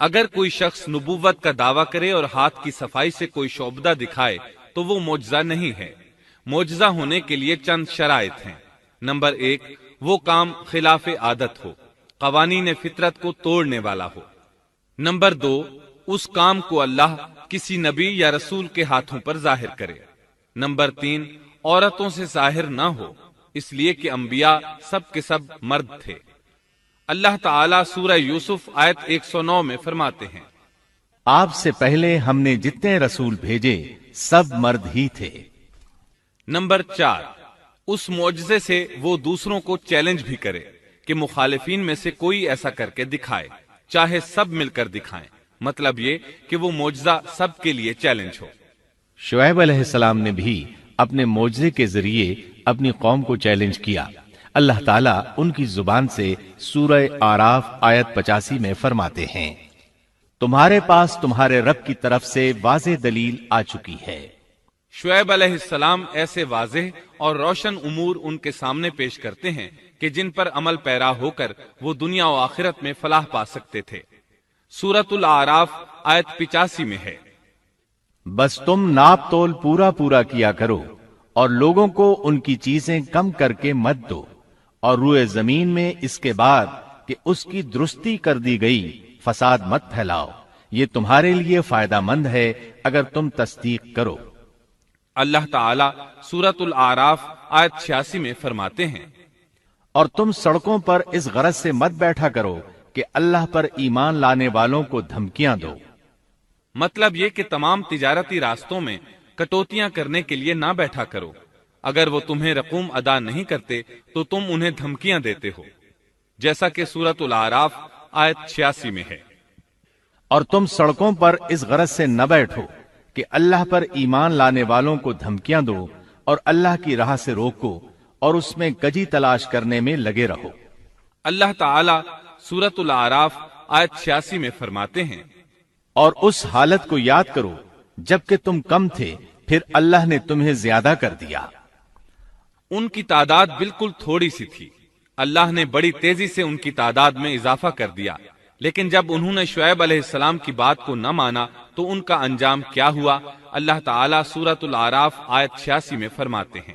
اگر کوئی شخص نبوت کا دعویٰ کرے اور ہاتھ کی صفائی سے کوئی شعبدہ دکھائے تو وہ معجزہ نہیں ہے۔ معجزہ ہونے کے لیے چند شرائط ہیں۔ نمبر 1، وہ کام خلاف عادت ہو، قوانین فطرت کو توڑنے والا ہو۔ نمبر 2، اس کام کو اللہ کسی نبی یا رسول کے ہاتھوں پر ظاہر کرے۔ نمبر 3، عورتوں سے ظاہر نہ ہو، اس لیے کہ انبیاء سب کے سب مرد تھے۔ اللہ تعالیٰ سورہ یوسف آیت 109 میں فرماتے ہیں، آپ سے پہلے ہم نے جتنے رسول بھیجے سب مرد ہی تھے۔ نمبر 4، اس معجزے سے وہ دوسروں کو چیلنج بھی کرے کہ مخالفین میں سے کوئی ایسا کر کے دکھائے، چاہے سب مل کر دکھائیں، مطلب یہ کہ وہ معجزہ سب کے لیے چیلنج ہو۔ شعیب علیہ السلام نے بھی اپنے معجزے کے ذریعے اپنی قوم کو چیلنج کیا۔ اللہ تعالیٰ ان کی زبان سے سورہ آراف آیت 85 میں فرماتے ہیں، تمہارے پاس تمہارے رب کی طرف سے واضح دلیل آ چکی ہے۔ شعیب علیہ السلام ایسے واضح اور روشن امور ان کے سامنے پیش کرتے ہیں کہ جن پر عمل پیرا ہو کر وہ دنیا و آخرت میں فلاح پا سکتے تھے۔ سورۃ الاعراف آیت 85 میں ہے، بس تم ناپ تول پورا پورا کیا کرو اور لوگوں کو ان کی چیزیں کم کر کے مت دو، اور روئے زمین میں اس کے بعد کہ اس کی درستی کر دی گئی فساد مت پھیلاؤ، یہ تمہارے لیے فائدہ مند ہے اگر تم تصدیق کرو۔ اللہ تعالیٰ سورۃ الاعراف آیت 86 میں فرماتے ہیں، اور تم سڑکوں پر اس غرض سے مت بیٹھا کرو کہ اللہ پر ایمان لانے والوں کو دھمکیاں دو۔ مطلب یہ کہ تمام تجارتی راستوں میں کٹوتیاں کرنے کے لیے نہ بیٹھا کرو، اگر وہ تمہیں رقوم ادا نہیں کرتے تو تم انہیں دھمکیاں دیتے ہو، جیسا کہ سورۃ الاعراف آیت 86 میں ہے۔ اور تم سڑکوں پر اس غرض سے نہ بیٹھو کہ اللہ پر ایمان لانے والوں کو دھمکیاں دو اور اللہ کی راہ سے روکو اور اس میں کجی تلاش کرنے میں لگے رہو۔ اللہ تعالیٰ سورۃ الاعراف آیت 86 میں فرماتے ہیں، اور اس حالت کو یاد کرو جبکہ تم کم تھے، پھر اللہ نے تمہیں زیادہ کر دیا۔ ان کی تعداد بالکل تھوڑی سی تھی، اللہ نے بڑی تیزی سے ان کی تعداد میں اضافہ کر دیا، لیکن جب انہوں نے شعیب علیہ السلام کی بات کو نہ مانا تو ان کا انجام کیا ہوا؟ اللہ تعالیٰ سورۃ الاعراف آیت 86 میں فرماتے ہیں،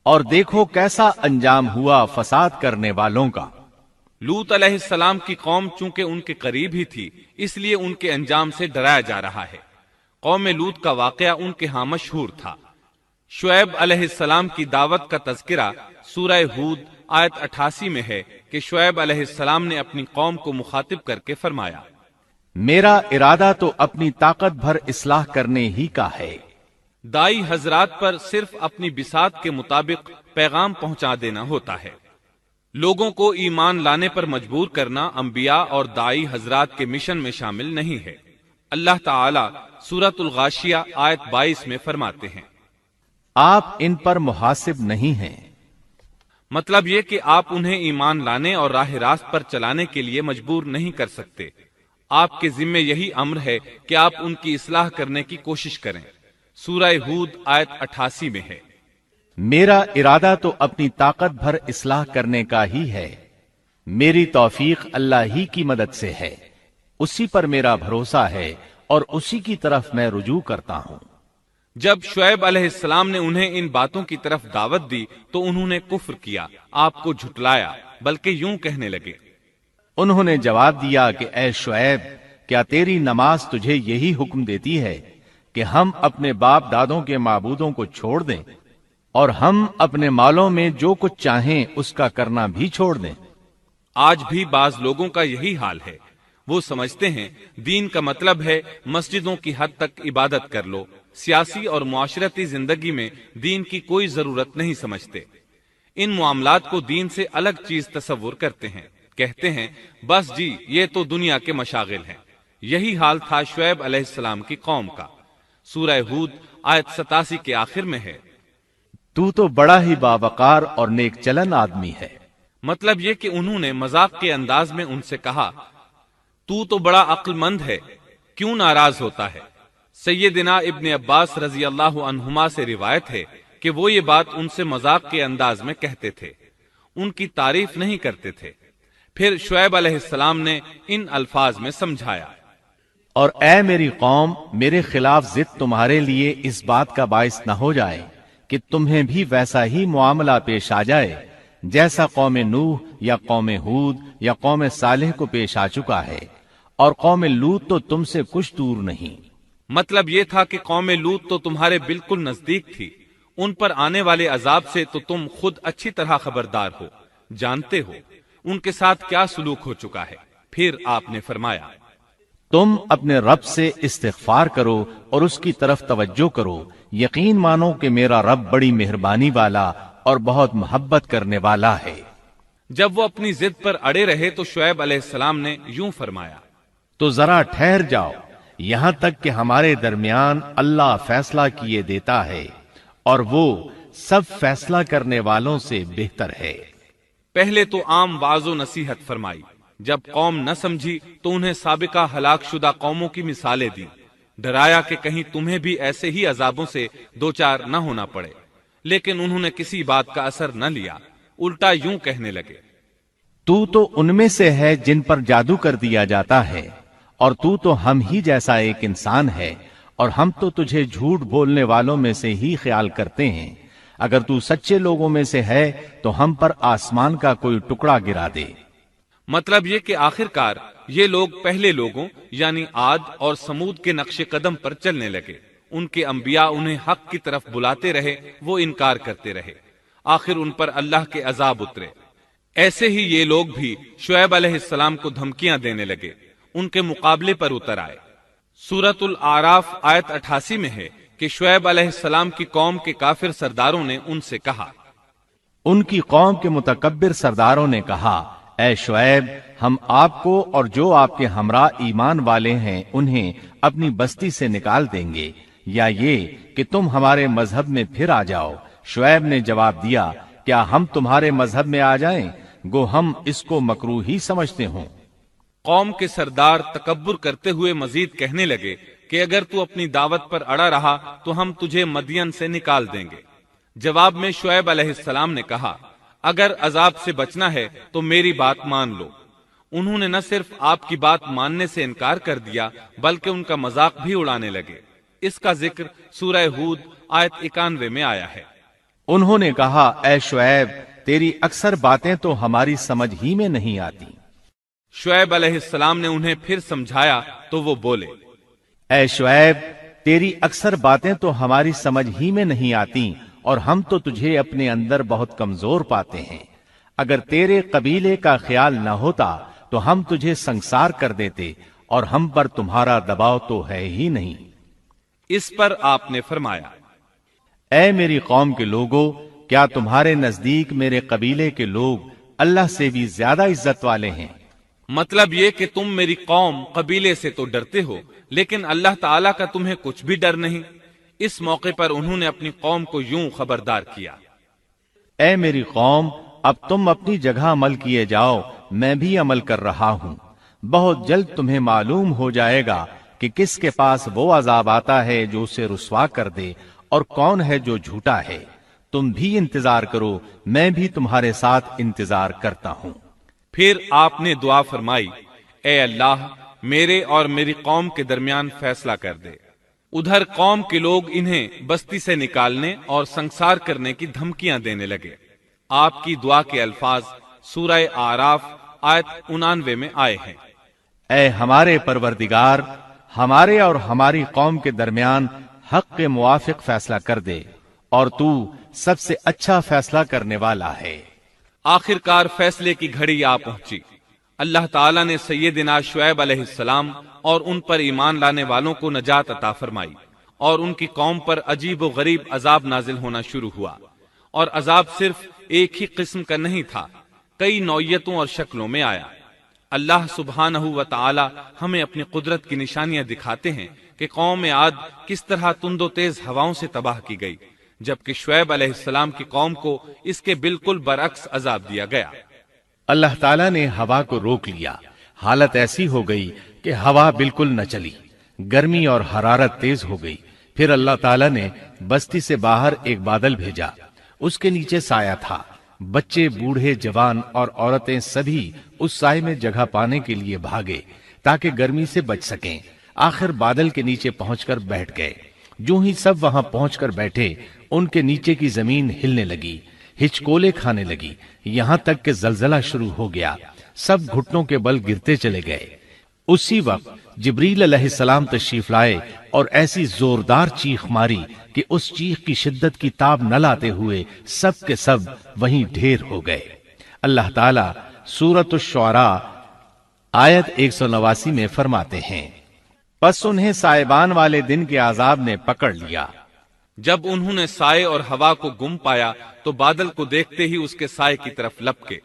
اور دیکھو کیسا انجام ہوا فساد کرنے والوں کا۔ لوط علیہ السلام کی قوم چونکہ ان کے قریب ہی تھی، اس لیے ان کے انجام سے ڈرایا جا رہا ہے۔ قوم لوط کا واقعہ ان کے ہاں مشہور تھا۔ شعیب علیہ السلام کی دعوت کا تذکرہ سورہ ہود آیت 88 میں ہے کہ شعیب علیہ السلام نے اپنی قوم کو مخاطب کر کے فرمایا، میرا ارادہ تو اپنی طاقت بھر اصلاح کرنے ہی کا ہے۔ دائی حضرات پر صرف اپنی بساط کے مطابق پیغام پہنچا دینا ہوتا ہے۔ لوگوں کو ایمان لانے پر مجبور کرنا انبیاء اور دائی حضرات کے مشن میں شامل نہیں ہے۔ اللہ تعالیٰ سورۃ الغاشیہ آیت 22 میں فرماتے ہیں، آپ ان پر محاسب نہیں ہیں۔ مطلب یہ کہ آپ انہیں ایمان لانے اور راہ راست پر چلانے کے لیے مجبور نہیں کر سکتے۔ آپ کے ذمے یہی امر ہے کہ آپ ان کی اصلاح کرنے کی کوشش کریں۔ سورہ ہود آیت 88 میں ہے، میرا ارادہ تو اپنی طاقت بھر اصلاح کرنے کا ہی ہے، میری توفیق اللہ ہی کی مدد سے ہے، اسی پر میرا بھروسہ ہے اور اسی کی طرف میں رجوع کرتا ہوں۔ جب شعیب علیہ السلام نے انہیں ان باتوں کی طرف دعوت دی تو انہوں نے کفر کیا، آپ کو جھٹلایا، بلکہ یوں کہنے لگے، انہوں نے جواب دیا کہ اے شعیب، کیا تیری نماز تجھے یہی حکم دیتی ہے کہ ہم اپنے باپ دادوں کے معبودوں کو چھوڑ دیں اور ہم اپنے مالوں میں جو کچھ چاہیں اس کا کرنا بھی چھوڑ دیں؟ آج بھی بعض لوگوں کا یہی حال ہے، وہ سمجھتے ہیں دین کا مطلب ہے مسجدوں کی حد تک عبادت کر لو، سیاسی اور معاشرتی زندگی میں دین کی کوئی ضرورت نہیں سمجھتے، ان معاملات کو دین سے الگ چیز تصور کرتے ہیں، کہتے ہیں بس جی یہ تو دنیا کے مشاغل ہیں۔ یہی حال تھا شعیب علیہ السلام کی قوم کا۔ سورہ ہود آیت 87 کے آخر میں ہے، تو بڑا ہی باوقار اور نیک چلن آدمی ہے۔ مطلب یہ کہ انہوں نے مذاق کے انداز میں ان سے کہا، تو بڑا عقل مند ہے، کیوں ناراض ہوتا ہے؟ سیدنا ابن عباس رضی اللہ عنہما سے روایت ہے کہ وہ یہ بات ان سے مذاق کے انداز میں کہتے تھے، ان کی تعریف نہیں کرتے تھے۔ پھر شعیب علیہ السلام نے ان الفاظ میں سمجھایا، اور اے میری قوم، میرے خلاف ضد تمہارے لیے اس بات کا باعث نہ ہو جائے کہ تمہیں بھی ویسا ہی معاملہ پیش آ جائے جیسا قوم نوح یا قوم ہود یا قوم صالح کو پیش آ چکا ہے، اور قوم لوط تو تم سے کچھ دور نہیں۔ مطلب یہ تھا کہ قوم لوط تو تمہارے بالکل نزدیک تھی، ان پر آنے والے عذاب سے تو تم خود اچھی طرح خبردار ہو، جانتے ہو ان کے ساتھ کیا سلوک ہو چکا ہے۔ پھر آپ نے فرمایا، تم اپنے رب سے استغفار کرو اور اس کی طرف توجہ کرو، یقین مانو کہ میرا رب بڑی مہربانی والا اور بہت محبت کرنے والا ہے۔ جب وہ اپنی ضد پر اڑے رہے تو شعیب علیہ السلام نے یوں فرمایا، تو ذرا ٹھہر جاؤ یہاں تک کہ ہمارے درمیان اللہ فیصلہ کیے دیتا ہے، اور وہ سب فیصلہ کرنے والوں سے بہتر ہے۔ پہلے تو عام وعظ و نصیحت فرمائی، جب قوم نہ سمجھی تو انہیں سابقہ ہلاک شدہ قوموں کی مثالیں دی، ڈرایا کہ کہیں تمہیں بھی ایسے ہی عذابوں سے دوچار نہ ہونا پڑے، لیکن انہوں نے کسی بات کا اثر نہ لیا، الٹا یوں کہنے لگے، تو ان میں سے ہے جن پر جادو کر دیا جاتا ہے، اور تو ہم ہی جیسا ایک انسان ہے، اور ہم تو تجھے جھوٹ بولنے والوں میں سے ہی خیال کرتے ہیں۔ اگر تو سچے لوگوں میں سے ہے تو ہم پر آسمان کا کوئی ٹکڑا گرا دے۔ مطلب یہ کہ آخرکار یہ لوگ پہلے لوگوں یعنی عاد اور سمود کے نقش قدم پر چلنے لگے، ان کے انبیاء انہیں حق کی طرف بلاتے رہے، وہ انکار کرتے رہے، آخر ان پر اللہ کے عذاب اترے۔ ایسے ہی یہ لوگ بھی شعیب علیہ السلام کو دھمکیاں دینے لگے، ان کے مقابلے پر اتر آئے۔ سورۃ الاعراف آیت 88 میں ہے کہ شعیب علیہ السلام کی قوم کے کافر سرداروں نے ان سے کہا، ان کی قوم کے متکبر سرداروں نے کہا، اے شعیب، ہم آپ کو اور جو آپ کے ہمراہ ایمان والے ہیں انہیں اپنی بستی سے نکال دیں گے، یا یہ کہ تم ہمارے مذہب میں پھر آ جاؤ۔ شعیب نے جواب دیا، کیا ہم تمہارے مذہب میں آ جائیں؟ گو ہم اس کو مکروہ ہی سمجھتے ہوں۔ قوم کے سردار تکبر کرتے ہوئے مزید کہنے لگے کہ اگر تو اپنی دعوت پر اڑا رہا تو ہم تجھے مدین سے نکال دیں گے۔ جواب میں شعیب علیہ السلام نے کہا، اگر عذاب سے بچنا ہے تو میری بات مان لو۔ انہوں نے نہ صرف آپ کی بات ماننے سے انکار کر دیا بلکہ ان کا مذاق بھی اڑانے لگے۔ اس کا ذکر سورہ ہود آیت 91 میں آیا ہے۔ انہوں نے کہا، اے شعیب، تیری اکثر باتیں تو ہماری سمجھ ہی میں نہیں آتی۔ شعیب علیہ السلام نے انہیں پھر سمجھایا تو وہ بولے، اے شعیب، تیری اکثر باتیں تو ہماری سمجھ ہی میں نہیں آتی، اور ہم تو تجھے اپنے اندر بہت کمزور پاتے ہیں۔ اگر تیرے قبیلے کا خیال نہ ہوتا تو ہم تجھے سنسار کر دیتے، اور ہم پر تمہارا دباؤ تو ہے ہی نہیں۔ اس پر آپ نے فرمایا، اے میری قوم کے لوگوں، کیا تمہارے نزدیک میرے قبیلے کے لوگ اللہ سے بھی زیادہ عزت والے ہیں؟ مطلب یہ کہ تم میری قوم قبیلے سے تو ڈرتے ہو لیکن اللہ تعالیٰ کا تمہیں کچھ بھی ڈر نہیں۔ اس موقع پر انہوں نے اپنی قوم کو یوں خبردار کیا، اے میری قوم، اب تم اپنی جگہ عمل کیے جاؤ، میں بھی عمل کر رہا ہوں۔ بہت جلد تمہیں معلوم ہو جائے گا کہ کس کے پاس وہ عذاب آتا ہے جو اسے رسوا کر دے، اور کون ہے جو جھوٹا ہے۔ تم بھی انتظار کرو، میں بھی تمہارے ساتھ انتظار کرتا ہوں۔ پھر آپ نے دعا فرمائی، اے اللہ، میرے اور میری قوم کے درمیان فیصلہ کر دے۔ ادھر قوم کے لوگ انہیں بستی سے نکالنے اور سنسار کرنے کی دھمکیاں دینے لگے۔ آپ کی دعا کے الفاظ سورہ اعراف آیت 89 میں آئے ہیں، اے ہمارے پروردگار، ہمارے اور ہماری قوم کے درمیان حق کے موافق فیصلہ کر دے، اور تو سب سے اچھا فیصلہ کرنے والا ہے۔ آخرکار فیصلے کی گھڑی آ پہنچی۔ اللہ تعالیٰ نے سیدنا شعیب علیہ السلام اور ان پر ایمان لانے والوں کو نجات عطا فرمائی، اور ان کی قوم پر عجیب و غریب عذاب نازل ہونا شروع ہوا، اور عذاب صرف ایک ہی قسم کا نہیں تھا، کئی نوعیتوں اور شکلوں میں آیا۔ اللہ سبحانہ و تعالی ہمیں اپنی قدرت کی نشانیاں دکھاتے ہیں کہ قوم عاد کس طرح تند و تیز ہواؤں سے تباہ کی گئی، جبکہ شعیب علیہ السلام کی قوم کو اس کے بالکل برعکس عذاب دیا گیا۔ اللہ تعالیٰ نے ہوا کو روک لیا، حالت ایسی ہو گئی کہ ہوا بالکل نہ چلی، گرمی اور حرارت تیز ہو گئی۔ پھر اللہ تعالیٰ نے بستی سے باہر ایک بادل بھیجا، اس کے نیچے سایہ تھا، بچے، بوڑھے، جوان اور عورتیں سبھی اس سائے میں جگہ پانے کے لیے بھاگے تاکہ گرمی سے بچ سکیں۔ آخر بادل کے نیچے پہنچ کر بیٹھ گئے۔ جو ہی سب وہاں پہنچ کر بیٹھے، ان کے نیچے کی زمین ہلنے لگی، ہچکولے کھانے لگی، یہاں تک کہ زلزلہ شروع ہو گیا۔ سب گھٹنوں کے بل گرتے چلے گئے۔ اسی وقت جبریل علیہ السلام تشریف لائے اور ایسی زوردار چیخ ماری کہ اس چیخ کی شدت کی تاب نہ لاتے ہوئے سب کے سب وہیں ڈھیر ہو گئے۔ اللہ تعالی سورۃ الشعراء آیت 189 میں فرماتے ہیں، پس انہیں سائبان والے دن کے عذاب نے پکڑ لیا۔ جب انہوں نے سائے اور ہوا کو گم پایا تو بادل کو دیکھتے ہی اس کے سائے کی طرف لپکے،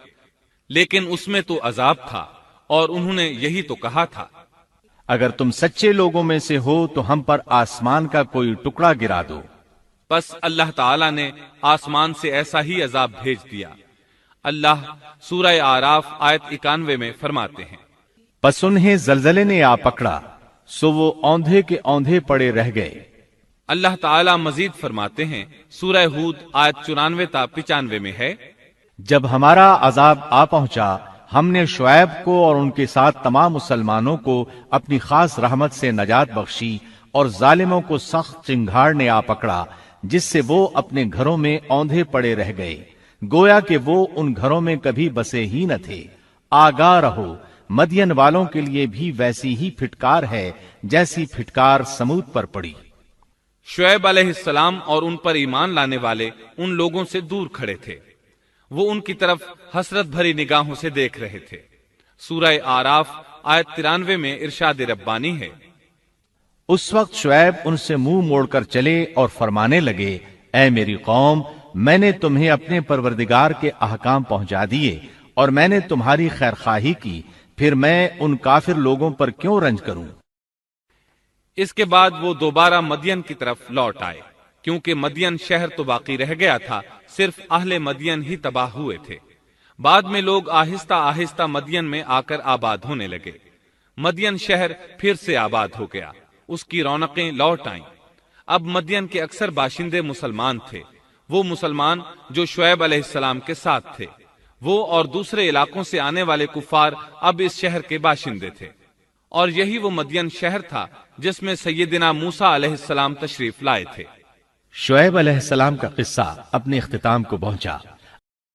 لیکن اس میں تو عذاب تھا اور انہوں نے یہی تو کہا تھا، اگر تم سچے لوگوں میں سے ہو تو ہم پر آسمان کا کوئی ٹکڑا گرا دو۔ پس اللہ تعالی نے آسمان سے ایسا ہی عذاب بھیج دیا۔ اللہ سورہ اعراف آیت 91 میں فرماتے ہیں، پس انہیں زلزلے نے آ پکڑا، سو وہ اوندھے کے اوندھے پڑے رہ گئے۔ اللہ تعالی مزید فرماتے ہیں، سورہ ہود آیت 94 تا 95 میں ہے، جب ہمارا عذاب آ پہنچا، ہم نے شعیب کو اور ان کے ساتھ تمام مسلمانوں کو اپنی خاص رحمت سے نجات بخشی، اور ظالموں کو سخت چنگھاڑ نے آ پکڑا، جس سے وہ اپنے گھروں میں اوندھے پڑے رہ گئے، گویا کہ وہ ان گھروں میں کبھی بسے ہی نہ تھے۔ آگاہ رہو، مدین والوں کے لیے بھی ویسی ہی پھٹکار ہے جیسی پھٹکار سمود پر پڑی۔ شعیب علیہ السلام اور ان پر ایمان لانے والے ان لوگوں سے دور کھڑے تھے، وہ ان کی طرف حسرت بھری نگاہوں سے دیکھ رہے تھے۔ سورہ اعراف آیت 93 میں ارشاد ربانی ہے، اس وقت شعیب ان سے منہ موڑ کر چلے اور فرمانے لگے، اے میری قوم، میں نے تمہیں اپنے پروردگار کے احکام پہنچا دیے اور میں نے تمہاری خیرخواہی کی، پھر میں ان کافر لوگوں پر کیوں رنج کروں؟ اس کے بعد وہ دوبارہ مدین کی طرف لوٹ آئے، کیونکہ مدین شہر تو باقی رہ گیا تھا، صرف اہل مدین ہی تباہ ہوئے تھے۔ بعد میں لوگ آہستہ آہستہ مدین میں آ کر آباد ہونے لگے۔ مدین شہر پھر سے آباد ہو گیا، اس کی رونقیں لوٹ آئیں۔ اب مدین کے اکثر باشندے مسلمان تھے، وہ مسلمان جو شعیب علیہ السلام کے ساتھ تھے۔ وہ اور دوسرے علاقوں سے آنے والے کفار اب اس شہر کے باشندے تھے، اور یہی وہ مدین شہر تھا جس میں سیدنا موسیٰ علیہ السلام تشریف لائے تھے۔ شعیب علیہ السلام کا قصہ اپنے اختتام کو پہنچا۔